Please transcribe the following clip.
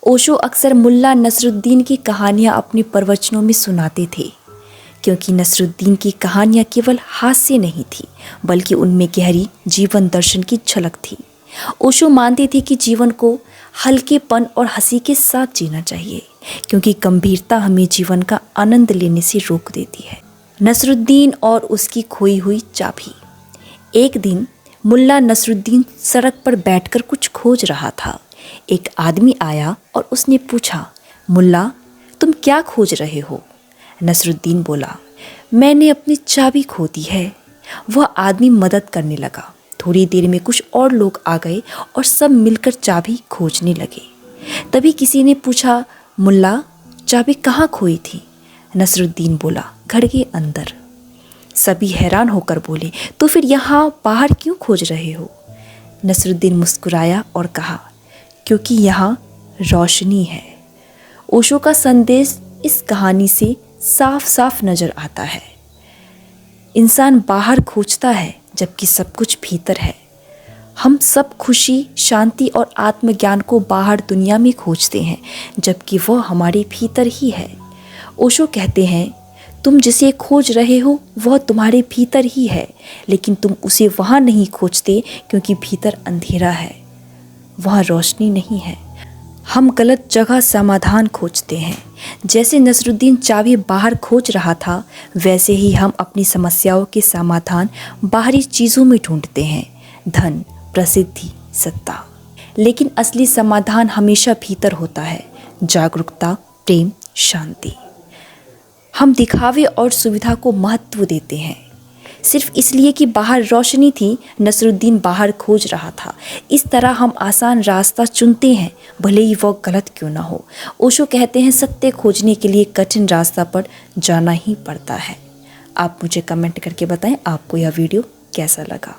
ओशो अक्सर मुल्ला नसरुद्दीन की कहानियाँ अपने प्रवचनों में सुनाते थे, क्योंकि नसरुद्दीन की कहानियाँ केवल हास्य नहीं थी, बल्कि उनमें गहरी जीवन दर्शन की झलक थी। ओशो मानते थे कि जीवन को हल्केपन और हंसी के साथ जीना चाहिए, क्योंकि गंभीरता हमें जीवन का आनंद लेने से रोक देती है। नसरुद्दीन और उसकी खोई हुई चाबी। एक दिन मुल्ला नसरुद्दीन सड़क पर बैठकर कुछ खोज रहा था। एक आदमी आया और उसने पूछा, मुल्ला, तुम क्या खोज रहे हो? नसरुद्दीन बोला, मैंने अपनी चाबी खो दी है। वह आदमी मदद करने लगा। थोड़ी देर में कुछ और लोग आ गए और सब मिलकर चाबी खोजने लगे। तभी किसी ने पूछा, मुल्ला, चाबी कहाँ खोई थी? नसरुद्दीन बोला, घर के अंदर। सभी हैरान होकर बोले, तो फिर यहाँ बाहर क्यों खोज रहे हो? नसरुद्दीन मुस्कुराया और कहा, क्योंकि यहाँ रोशनी है। ओशो का संदेश इस कहानी से साफ साफ नजर आता है। इंसान बाहर खोजता है जबकि सब कुछ भीतर है। हम सब खुशी, शांति और आत्मज्ञान को बाहर दुनिया में खोजते हैं, जबकि वह हमारे भीतर ही है। ओशो कहते हैं, तुम जिसे खोज रहे हो वह तुम्हारे भीतर ही है, लेकिन तुम उसे वहाँ नहीं खोजते क्योंकि भीतर अंधेरा है, वहाँ रोशनी नहीं है। हम गलत जगह समाधान खोजते हैं। जैसे नसरुद्दीन चाबी बाहर खोज रहा था, वैसे ही हम अपनी समस्याओं के समाधान बाहरी चीज़ों में ढूंढते हैं, धन, प्रसिद्धि, सत्ता। लेकिन असली समाधान हमेशा भीतर होता है, जागरूकता, प्रेम, शांति। हम दिखावे और सुविधा को महत्व देते हैं। सिर्फ इसलिए कि बाहर रोशनी थी, नसरुद्दीन बाहर खोज रहा था। इस तरह हम आसान रास्ता चुनते हैं, भले ही वह गलत क्यों ना हो। ओशो कहते हैं, सत्य खोजने के लिए कठिन रास्ता पर जाना ही पड़ता है। आप मुझे कमेंट करके बताएं आपको यह वीडियो कैसा लगा।